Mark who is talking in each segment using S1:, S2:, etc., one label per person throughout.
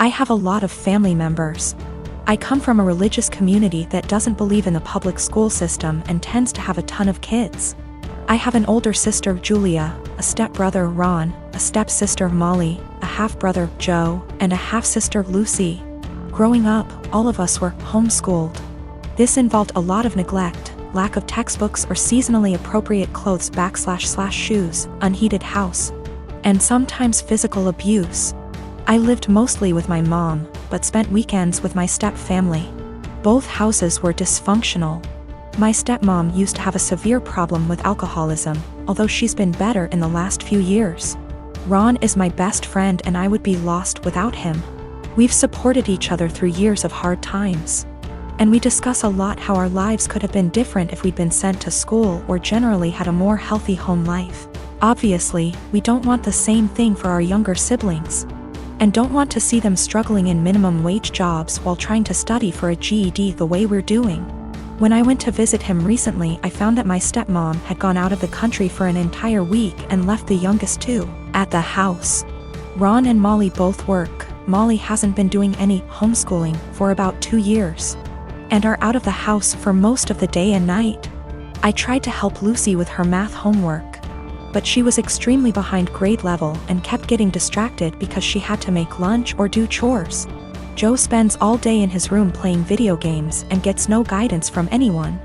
S1: I have a lot of family members. I come from a religious community that doesn't believe in the public school system and tends to have a ton of kids. I have an older sister, Julia, a stepbrother, Ron, a stepsister, Molly, a half-brother, Joe, and a half-sister, Lucy. Growing up, all of us were homeschooled. This involved a lot of neglect, lack of textbooks or seasonally appropriate clothes / shoes, unheated house, and sometimes physical abuse. I lived mostly with my mom, but spent weekends with my step-family. Both houses were dysfunctional. My stepmom used to have a severe problem with alcoholism, although she's been better in the last few years. Ron is my best friend and I would be lost without him. We've supported each other through years of hard times. And we discuss a lot how our lives could have been different if we'd been sent to school or generally had a more healthy home life. Obviously, we don't want the same thing for our younger siblings. And don't want to see them struggling in minimum wage jobs while trying to study for a GED the way we're doing. When I went to visit him recently, I found that my stepmom had gone out of the country for an entire week and left the youngest two at the house. Ron and Molly both work. Molly hasn't been doing any homeschooling for about 2 years, and are out of the house for most of the day and night. I tried to help Lucy with her math homework, but she was extremely behind grade level and kept getting distracted because she had to make lunch or do chores. Joe spends all day in his room playing video games and gets no guidance from anyone.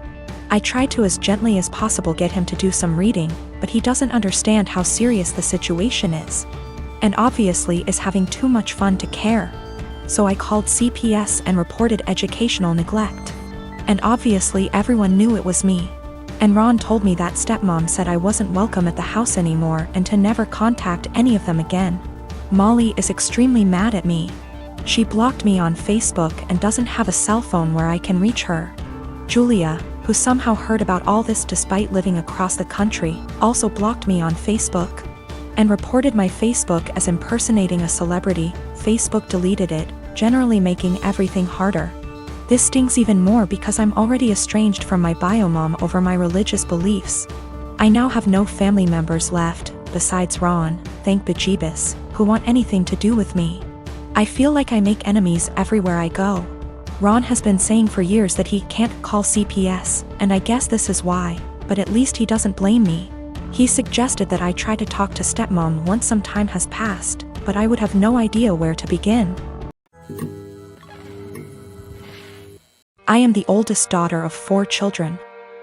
S1: I tried to as gently as possible get him to do some reading, but he doesn't understand how serious the situation is, and obviously is having too much fun to care. So I called CPS and reported educational neglect. And obviously everyone knew it was me. And Ron told me that stepmom said I wasn't welcome at the house anymore and to never contact any of them again. Molly is extremely mad at me. She blocked me on Facebook and doesn't have a cell phone where I can reach her. Julia, who somehow heard about all this despite living across the country, also blocked me on Facebook and reported my Facebook as impersonating a celebrity. Facebook deleted it, generally making everything harder. This stings even more because I'm already estranged from my bio mom over my religious beliefs. I now have no family members left, besides Ron, thank bejeebus, who want anything to do with me. I feel like I make enemies everywhere I go. Ron has been saying for years that he can't call CPS, and I guess this is why, but at least he doesn't blame me. He suggested that I try to talk to stepmom once some time has passed, but I would have no idea where to begin. I am the oldest daughter of 4 children.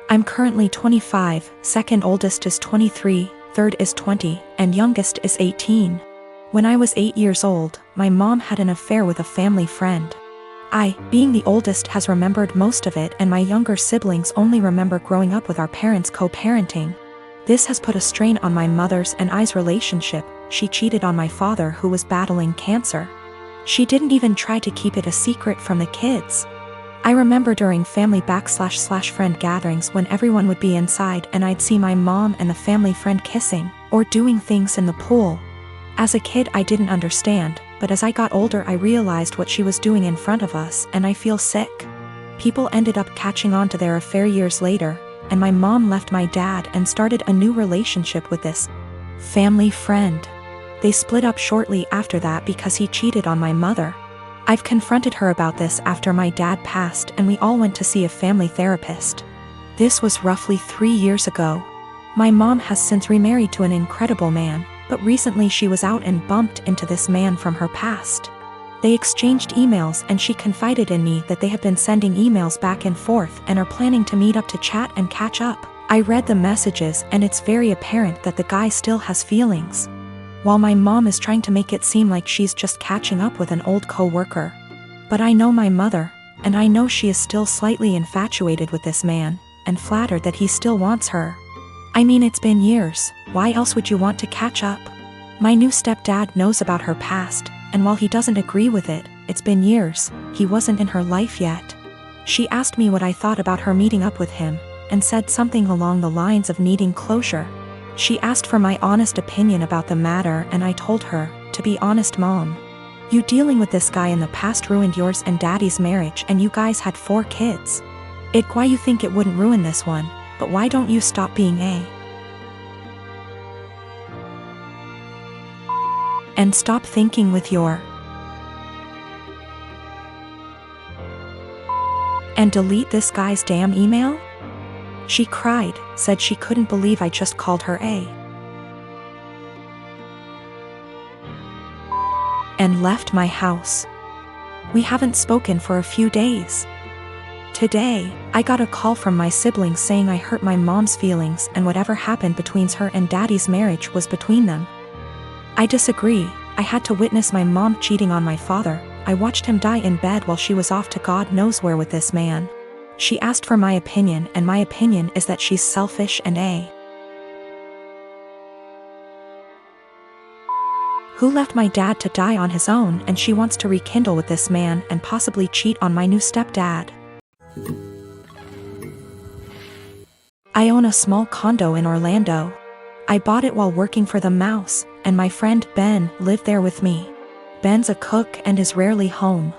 S1: I'm currently 25, second oldest is 23, third is 20, and youngest is 18. When I was 8 years old, my mom had an affair with a family friend. I, being the oldest, has remembered most of it, and my younger siblings only remember growing up with our parents co-parenting. This has put a strain on my mother's and I's relationship. She cheated on my father, who was battling cancer. She didn't even try to keep it a secret from the kids. I remember during family / friend gatherings when everyone would be inside and I'd see my mom and the family friend kissing, or doing things in the pool. As a kid I didn't understand, but as I got older I realized what she was doing in front of us, and I feel sick. People ended up catching on to their affair years later, and my mom left my dad and started a new relationship with this family friend. They split up shortly after that because he cheated on my mother. I've confronted her about this after my dad passed, and we all went to see a family therapist. This was roughly 3 years ago. My mom has since remarried to an incredible man, but recently she was out and bumped into this man from her past. They exchanged emails and she confided in me that they have been sending emails back and forth and are planning to meet up to chat and catch up. I read the messages and it's very apparent that the guy still has feelings, while my mom is trying to make it seem like she's just catching up with an old co-worker. But I know my mother, and I know she is still slightly infatuated with this man, and flattered that he still wants her. I mean, it's been years, why else would you want to catch up? My new stepdad knows about her past, and while he doesn't agree with it, it's been years, he wasn't in her life yet. She asked me what I thought about her meeting up with him, and said something along the lines of needing closure. She asked for my honest opinion about the matter, and I told her, to be honest mom, you dealing with this guy in the past ruined yours and daddy's marriage, and you guys had 4 kids. Why you think it wouldn't ruin this one, but why don't you stop being and stop thinking with your And delete this guy's damn email? She cried, said she couldn't believe I just called her a and left my house. We haven't spoken for a few days. Today, I got a call from my siblings saying I hurt my mom's feelings and whatever happened between her and daddy's marriage was between them. I disagree. I had to witness my mom cheating on my father. I watched him die in bed while she was off to God knows where with this man. She asked for my opinion, and my opinion is that she's selfish and who left my dad to die on his own, and she wants to rekindle with this man and possibly cheat on my new stepdad. I own a small condo in Orlando. I bought it while working for the Mouse, and my friend Ben lived there with me. Ben's a cook and is rarely home.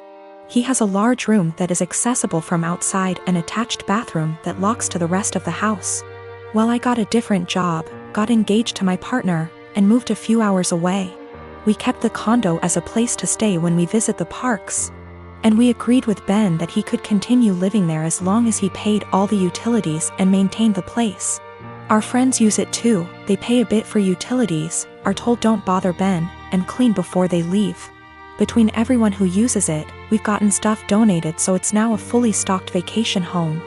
S1: He has a large room that is accessible from outside and attached bathroom that locks to the rest of the house. Well, I got a different job, got engaged to my partner, and moved a few hours away. We kept the condo as a place to stay when we visit the parks. And we agreed with Ben that he could continue living there as long as he paid all the utilities and maintained the place. Our friends use it too. They pay a bit for utilities, are told don't bother Ben, and clean before they leave. Between everyone who uses it, we've gotten stuff donated, so it's now a fully stocked vacation home.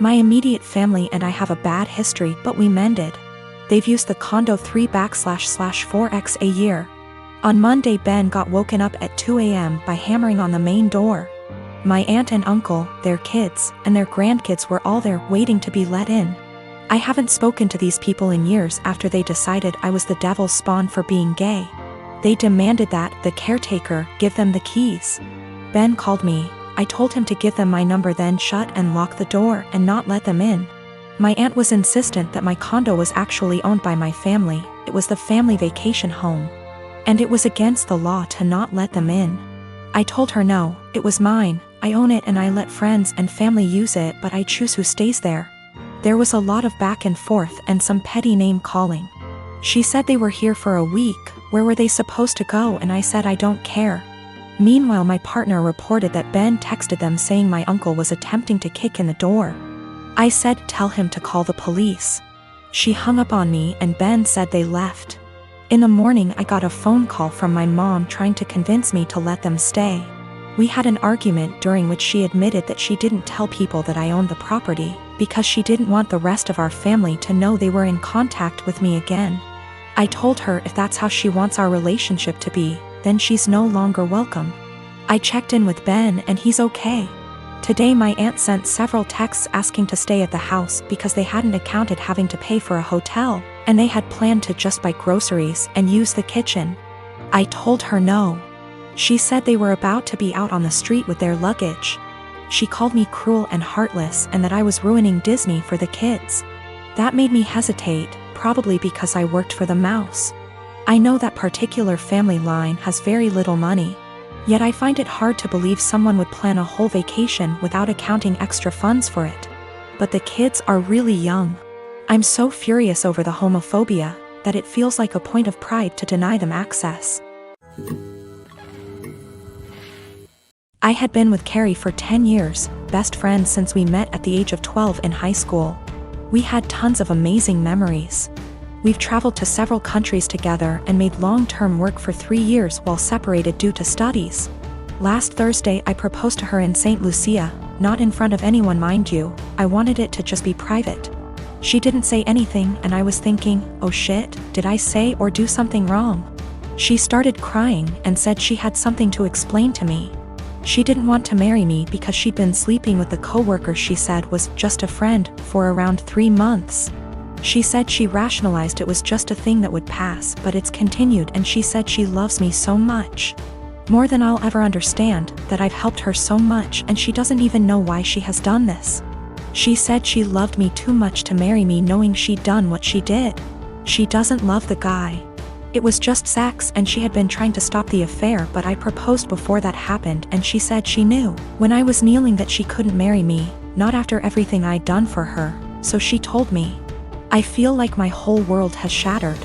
S1: My immediate family and I have a bad history, but we mended. They've used the condo 3/4x a year. On Monday, Ben got woken up at 2 a.m. by hammering on the main door. My aunt and uncle, their kids, and their grandkids were all there waiting to be let in. I haven't spoken to these people in years after they decided I was the devil's spawn for being gay. They demanded that the caretaker give them the keys. Ben called me. I told him to give them my number, then shut and lock the door and not let them in. My aunt was insistent that my condo was actually owned by my family. It was the family vacation home. And it was against the law to not let them in. I told her no, it was mine, I own it and I let friends and family use it, but I choose who stays there. There was a lot of back and forth and some petty name calling. She said they were here for a week, where were they supposed to go, and I said I don't care. Meanwhile, my partner reported that Ben texted them saying my uncle was attempting to kick in the door. I said tell him to call the police. She hung up on me and Ben said they left. In the morning, I got a phone call from my mom trying to convince me to let them stay. We had an argument during which she admitted that she didn't tell people that I owned the property, because she didn't want the rest of our family to know they were in contact with me again. I told her if that's how she wants our relationship to be, then she's no longer welcome. I checked in with Ben and he's okay. Today my aunt sent several texts asking to stay at the house because they hadn't accounted having to pay for a hotel, and they had planned to just buy groceries and use the kitchen. I told her no. She said they were about to be out on the street with their luggage. She called me cruel and heartless and that I was ruining Disney for the kids. That made me hesitate, probably because I worked for the Mouse. I know that particular family line has very little money. Yet I find it hard to believe someone would plan a whole vacation without accounting extra funds for it. But the kids are really young. I'm so furious over the homophobia that it feels like a point of pride to deny them access. I had been with Carrie for 10 years, best friends since we met at the age of 12 in high school. We had tons of amazing memories. We've traveled to several countries together and made long-term work for 3 years while separated due to studies. Last Thursday I proposed to her in St. Lucia, not in front of anyone mind you, I wanted it to just be private. She didn't say anything and I was thinking, oh shit, did I say or do something wrong? She started crying and said she had something to explain to me. She didn't want to marry me because she'd been sleeping with the coworker she said was just a friend for around 3 months. She said she rationalized it was just a thing that would pass, but it's continued, and she said she loves me so much. More than I'll ever understand, that I've helped her so much and she doesn't even know why she has done this. She said she loved me too much to marry me knowing she'd done what she did. She doesn't love the guy. It was just sex and she had been trying to stop the affair, but I proposed before that happened and she said she knew when I was kneeling that she couldn't marry me, not after everything I'd done for her, so she told me. I feel like my whole world has shattered.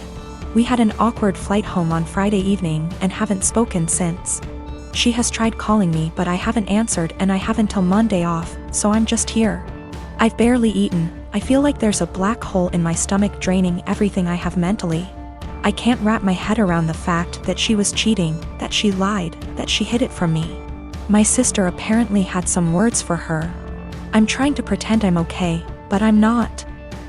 S1: We had an awkward flight home on Friday evening and haven't spoken since. She has tried calling me but I haven't answered and I have until Monday off, so I'm just here. I've barely eaten. I feel like there's a black hole in my stomach draining everything I have mentally. I can't wrap my head around the fact that she was cheating, that she lied, that she hid it from me. My sister apparently had some words for her. I'm trying to pretend I'm okay, but I'm not.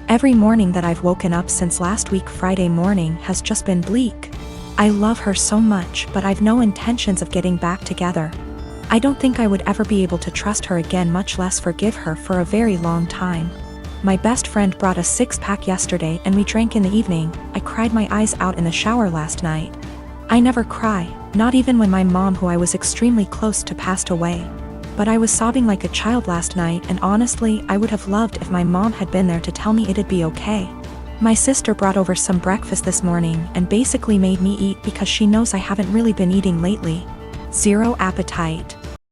S1: Every morning that I've woken up since last week Friday morning has just been bleak. I love her so much, but I've no intentions of getting back together. I don't think I would ever be able to trust her again, much less forgive her, for a very long time. My best friend brought a 6-pack yesterday and we drank in the evening. I cried my eyes out in the shower last night. I never cry, not even when my mom, who I was extremely close to, passed away. But I was sobbing like a child last night, and honestly, I would have loved if my mom had been there to tell me it'd be okay. My sister brought over some breakfast this morning and basically made me eat because she knows I haven't really been eating lately. Zero appetite.